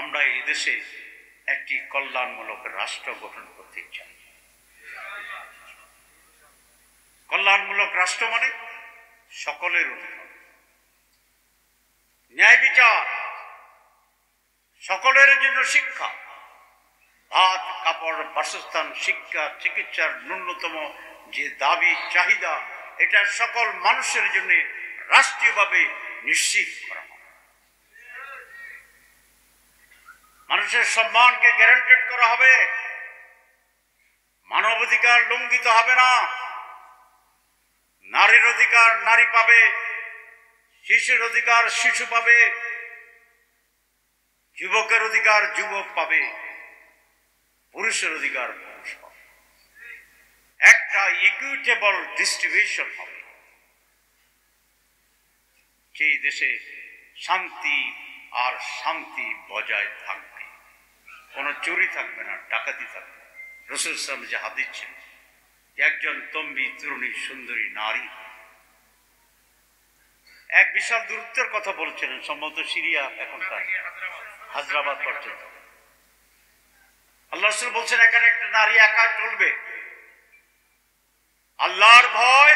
আমরা এই দেশে একটি কল্যাণমূলক রাষ্ট্র গঠন করতে চাই। কল্যাণমূলক রাষ্ট্র মানে সকলের অধিকার, ন্যায় বিচার, সকলের জন্য শিক্ষা, ভাত কাপড় বাসস্থান শিক্ষা চিকিৎসার ন্যূনতম যে দাবি চাহিদা, এটা সকল মানুষের জন্য রাষ্ট্রীয়ভাবে নিশ্চিত করা হয়। মানুষের সম্মানকে গ্যারান্টেড করা হবে, মানবাধিকার লঙ্ঘিত হবে না, নারীর অধিকার নারী পাবে, শিশুর অধিকার শিশু পাবে, যুবকের অধিকার যুবক পাবে, পুরুষের অধিকার পুরুষ পাবে। একটা ইকুইটেবল ডিস্ট্রিবিউশন হবে। সেই দেশে শান্তি আর শান্তি বজায় থাকবে, কোনো চুরি থাকবে না, ডাকাতি থাকবে। রাসূল সাল্লাল্লাহু আলাইহি ওয়াসাল্লাম যে হাদিস ছিল, একজন তম্বি তরুণী সুন্দরী নারী এক বিশাল দূরত্বের কথা বলছিলেন, সম্ভবত সিরিয়া এখনকার হায়দ্রাবাদ পর্যন্ত। আল্লাহ রাসূল বলছেন, এখানে একটা নারী একা চলবে, আল্লাহর ভয়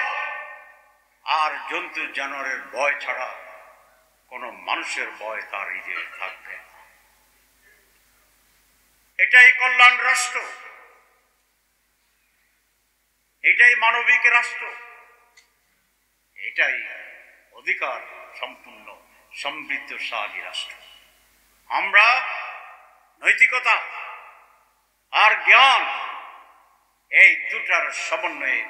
আর জন্তু জানোয়ারের ভয় ছাড়া কোন মানুষের ভয় তার হৃদয়ে থাকবে না। এটাই কল্যাণ রাষ্ট্র, এটাই মানবিক রাষ্ট্র, এটাই অধিকার সম্পূর্ণ সমৃদ্ধশালী রাষ্ট্র। আমরা নৈতিকতা আর জ্ঞান এই দুটার সমন্বয়ে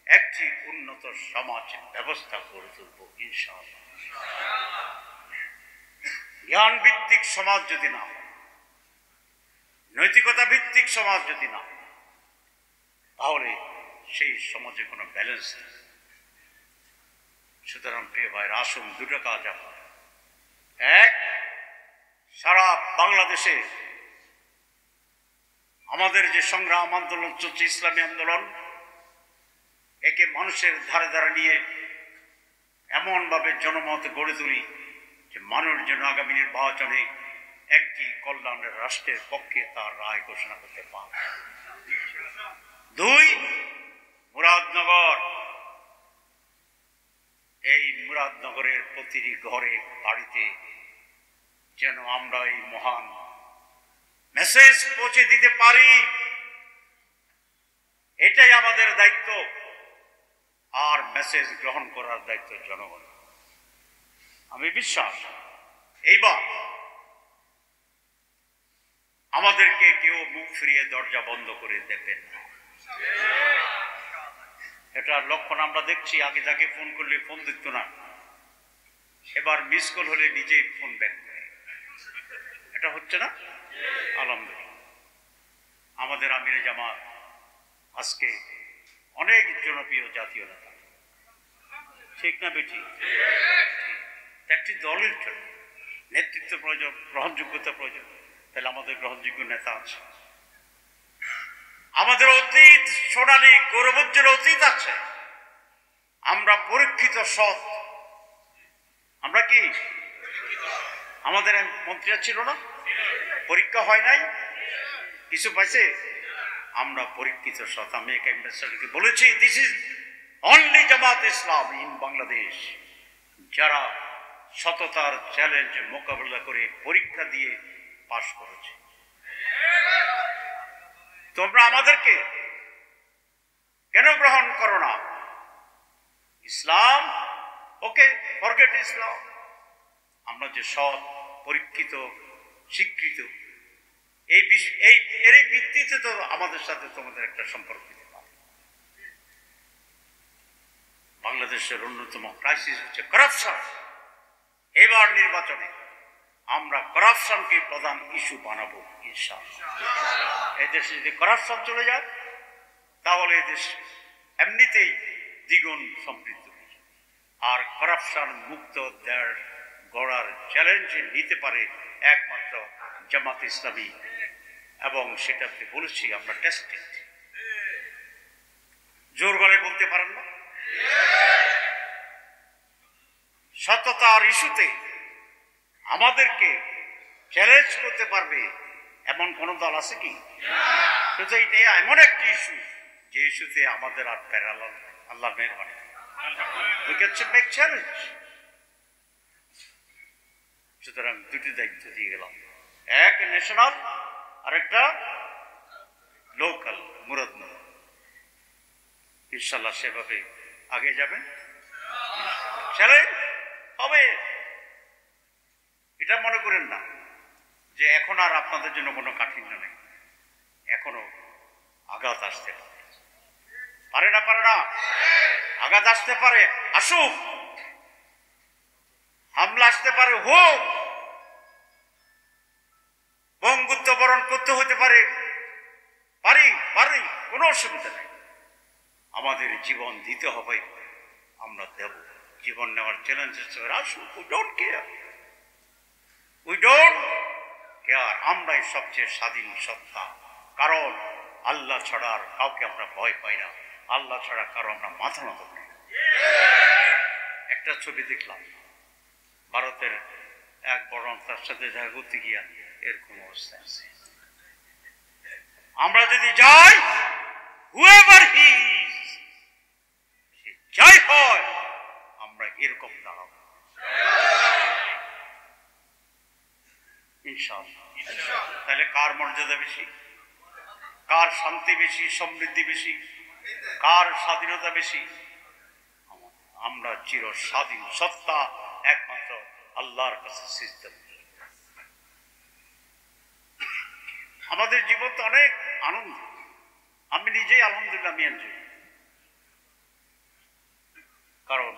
একটি উন্নত সমাজ ব্যবস্থা গড়ে তুলব ইনশাআল্লাহ। জ্ঞান ভিত্তিক সমাজ যদি না হয়, নৈতিকতা ভিত্তিক সমাজ যদি না হয়, তাহলে সেই সমাজে কোনো ব্যালেন্স নেই। সুতরাং প্রিয় ভাইয়ের, আসুন দুটো কাজ আপনার। এক, সারা বাংলাদেশে আমাদের যে সংগ্রাম আন্দোলন চলছে, ইসলামী আন্দোলন, একে মানুষের ধারে ধারে নিয়ে এমনভাবে জনমত গড়ে তুলি যে মানুষ যেন আগামী নির্বাচনে একটি কল্যাণের রাষ্ট্রের পক্ষে তার রায় ঘোষণা করতে পারে। দুই, মুরাদনগর, এই মুরাদনগরের প্রতিটি ঘরে বাড়িতে যেন আমরা এই মহান মেসেজ পৌঁছে দিতে পারি, এটাই আমাদের দায়িত্ব। আর মেসেজ গ্রহণ করার দায়িত্ব জনগণ। আমি বিশ্বাস এইবার আমাদেরকে কেউ মুখ ফিরিয়ে দরজা বন্ধ করে দেবেন না। এটার লক্ষণ আমরা দেখছি। আগে যাকে ফোন করলে ফোন দিত না, এবার মিস কল হলে নিজেই ফোন ব্যাক করে। এটা হচ্ছে না? আলহামদুলিল্লাহ। আমাদের আমিরে জামাত আজকে অনেক জনপ্রিয় জাতীয় নেতা, ঠিক না বেটি? একটি দলের জন্য নেতৃত্ব প্রয়োজন, গ্রহণযোগ্যতা প্রয়োজন। তাহলে আমাদের গ্রহণযোগ্য নেতা আছে, আমাদের অতীত সোনালী গৌরবোজ্জ্বল অতীত আছে। আমরা পরীক্ষিত সৎ। আমরা কি, আমাদের মন্ত্রীরা ছিল না, পরীক্ষা হয় নাই, কিছু পাইছে? আমরা পরীক্ষিত সৎ। আমি এক অ্যাম্বাসেডরকে বলেছি, this is only Jamaat Islam in Bangladesh, যারা সততার চ্যালেঞ্জ মোকাবেলা করে পরীক্ষা দিয়ে পাশ করেছে। তোমরা আমাদেরকে কেন গ্রহণ করো না? ইসলাম, ওকে, ফরগেট ইসলাম। আমরা যে সৎ, পরীক্ষিত, স্বীকৃত, এর ভিত্তিতে তো আমাদের সাথে তোমাদের একটা সম্পর্ক দিতে পারে। বাংলাদেশের অন্যতম ক্রাইসিস হচ্ছে করাপশন। এবার নির্বাচনে আমরা করাপশনকে প্রধান ইস্যু বানাবো ইনশাআল্লাহ। এদেশে যদি করাপশন চলে যায়, তাহলে এদেশ এমনিতেই দ্বিগুণ সমৃদ্ধ। আর করাপশন মুক্ত দেশ গড়ার চ্যালেঞ্জ নিতে পারে একমাত্র জামাত ইসলামী, এবং সেটাতে বলেছি আমরা টেস্টেড। জোর গলায় বলতে পারেন না? সততার ইস্যুতে আমাদেরকে চ্যালেঞ্জ করতে পারবে এমন কোন দল আছে কি? শুধু এটা এমন একটি ইস্যু যে ইস্যুতে আমাদের আর প্যারালাল আল্লাহ মেহরবানি we get to make challenge। সুতরাং দুটি দায়িত্ব দিয়ে গেলাম, এক ন্যাশনাল আর একটা লোকাল মুরাদ। ইনশাল্লাহ সেভাবে আগে যাবেন, চ্যালেঞ্জ হবে। এটা মনে করেন না যে এখন আর আপনাদের জন্য কোনো কাঠিন্য নেই, এখনো আঘাত আসতে পারে না, পারে না, আঘাত আসতে পারে, আসুক, হামলা আসতে পারে, হোক, বঙ্গুত্ব বরণ করতে হতে পারে, পারি পারি, কোনো অসুবিধা নেই। আমাদের জীবন দিতে হবে, আমরা দেব। জীবন নেওয়ার চ্যালেঞ্জ আসুক, we don't care, we don't care. আমরাই সবচেয়ে স্বাধীন সত্তা, কারণ আল্লাহ ছাড়া আর কাউকে আমরা ভয় পাই না, আল্লাহ ছাড়া কারো আমরা মাথা নত করি না। একটা ছবি দেখলাম, ভারতের এক বড় তার সাথে দেখা করতে গিয়া এরকম অবস্থা আছে। আমরা যদি যাই, whoever he is, সে যাই হয়, আমরা এরকম দাঁড়াবো ইনশাআল্লাহ। তাহলে কার মর্যাদা বেশি, কার শান্তি বেশি, সমৃদ্ধি বেশি, কার স্বাধীনতা বেশি? আমরা চির স্বাধীন সত্তা, একমাত্র আল্লাহর কাছে সিজদা। আমাদের জীবন তো অনেক আনন্দ, আমি নিজেই আলহামদুলিল্লাহ আমি এনজয়, কারণ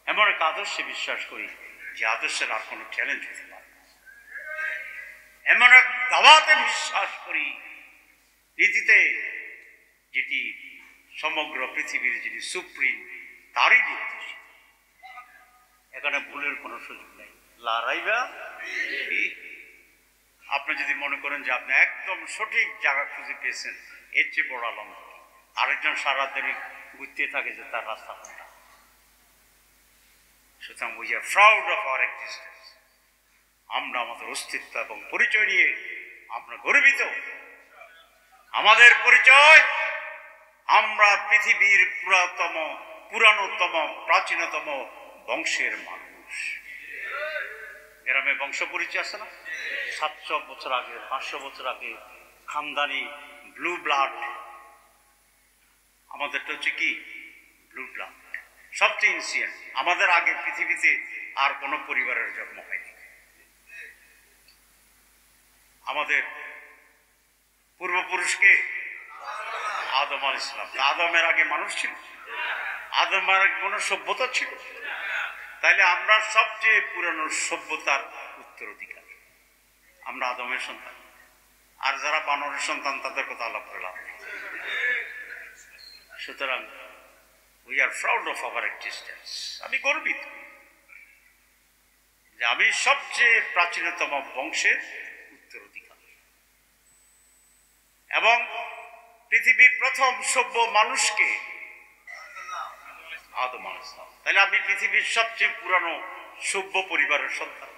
এমন এক আদর্শে বিশ্বাস করি যে আদর্শের আর কোনো চ্যালেঞ্জ হতে পারে না। এমন এক দাওয়াতে বিশ্বাস করি, নীতিতে, যেটি সমগ্র পৃথিবীর যিনি সুপ্রিম তারই নির্দেশ, এখানে ভুলের কোনো সুযোগ নেই। লড়াইবা, আপনি যদি মনে করেন যে আপনি একদম সঠিক জায়গা খুঁজে পেয়েছেন, এর চেয়ে বড় আলম আরেকজন সারা দিনে ঘুরতে থাকে যে তার রাস্তা কোনটা। সুতরাং we are proud of our existence. আমরা আমাদের অস্তিত্ব এবং পরিচয় নিয়ে আমরা গর্বিত। আমাদের পরিচয়, আমরা পৃথিবীর পুরানোতম প্রাচীনতম বংশের মানুষ। গ্রামে বংশ পরিচয় আছে না? 700 বছর আগে, 500 বছর আগে, খানদানি ব্লু ব্লাড। আমাদেরটা হচ্ছে কি ব্লু ব্লাড, সবচেয়ে ইনসিয়েন্ট। আমাদের আগে পৃথিবীতে আর কোন পরিবারের জন্ম হয়নি। আমাদের পূর্বপুরুষকে আদম আলাইহিস সালাম, আদমের আগে মানুষ ছিল, আদমের আগে কোন সভ্যতা ছিল? তাইলে আমরা সবচেয়ে পুরানো সভ্যতার উত্তরাধিকার, আমরা আদমের সন্তান। আর যারা বানরের সন্তান তাদের কথা আলাপ করলাম। সুতরাং we are proud of our existence. আমি গর্বিত যে আমি সবচেয়ে প্রাচীনতম বংশের উত্তরাধিকার এবং পৃথিবীর প্রথম সভ্য মানুষকে আদম আলাইহিস সালাম। তাহলে আমি পৃথিবীর সবচেয়ে পুরানো সভ্য পরিবারের সন্তান।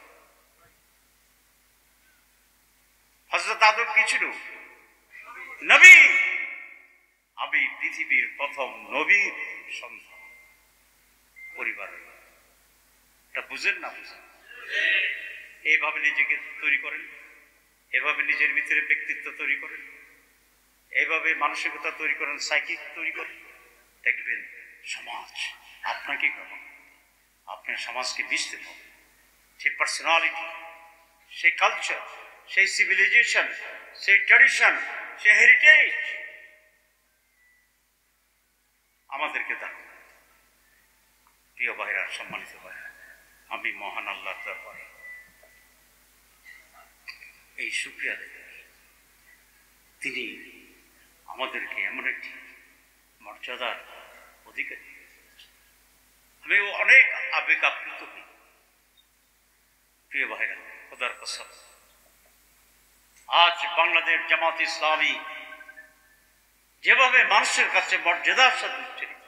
হযরত আদম কি ছিল? নবী। আমি পৃথিবীর প্রথম নবীর সন্তান পরিবারের। এটা বুঝেন না? বুঝেন? এইভাবে নিজেকে তৈরি করেন, এভাবে নিজের ভিতরে ব্যক্তিত্ব তৈরি করেন, এইভাবে মানসিকতা তৈরি করেন, সাইকিক তৈরি করেন, দেখবেন সমাজ আপনাকে গ্রহণ, আপনার সমাজকে মিশতে হবে। সেই পার্সোনালিটি, সেই কালচার, সেই সিভিলাইজেশন, সেই ট্র্যাডিশন, সেই হেরিটেজ আমাদেরকে দেখো। প্রিয় ভাইরা, সম্মানিত ভাইরা, আমি মহান আল্লাহর দরবারে এই শুকরিয়া দেব, তিনি আমাদেরকে এমন একটি মর্যাদার অধিকারী। আমি অনেক আবেগ আপ্লুত হই। প্রিয় ভাইরা, খোদার কসম, আজ বাংলাদেশ জামাত ইসলামী যেভাবে মানুষের কাছে মর্যাদার সাথে উচ্চারিত,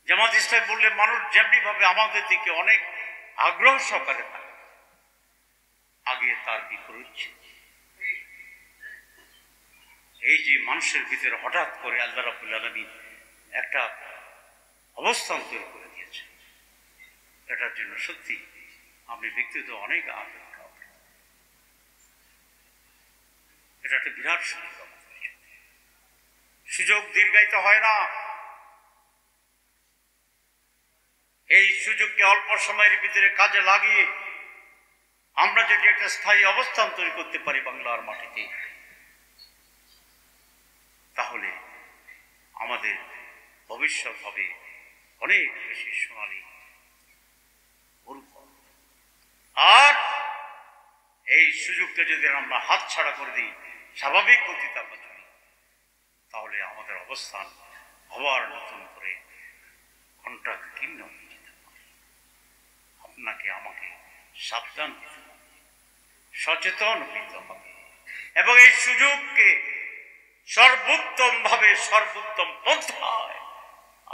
জামাত ইসলাম বললে মানুষ যেমনি ভাবে আমাদের দিকে অনেক আগ্রহ সহকারে থাকে, তার বিপরীত ছিল। এই যে মানুষের ভিতরে হঠাৎ করে আল্লাহ রাব্বুল আলামিন একটা অবস্থান তৈরি করে দিয়েছে, এটার জন্য সত্যি আমি ব্যক্তিগত অনেক আবেগ। এটা একটা বিরাট সুযোগ আমাদের জন্য। সুযোগ দীর্ঘায়িত হয় না। এই সুযোগকে অল্প সময়ের ভিতরে কাজে লাগিয়ে আমরা যদি একটা স্থায়ী অবস্থান তৈরি করতে পারি বাংলার মাটিতে, তাহলে আমাদের ভবিষ্যৎ হবে অনেক বেশি সোনালী। আর এই সুযোগটা যদি আমরা হাতছাড়া করে দিই, স্বাভাবিক গতিতে আমরা চলি, তাহলে আমাদের অবস্থান আবার নতুন করে কণ্ঠাকীর্ণ হয়ে যেতে পারে। আপনাকে আমাকে সাবধান দিতে হবে, সচেতন হতে হবে এবং এই সুযোগকে সর্বোত্তম ভাবে সর্বোত্তম পন্থায়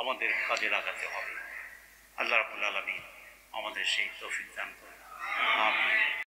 আমাদের কাজে লাগাতে হবে। আল্লাহ রাব্বুল আলামিন আমাদের সেই তৌফিক দান করুন। আমিন।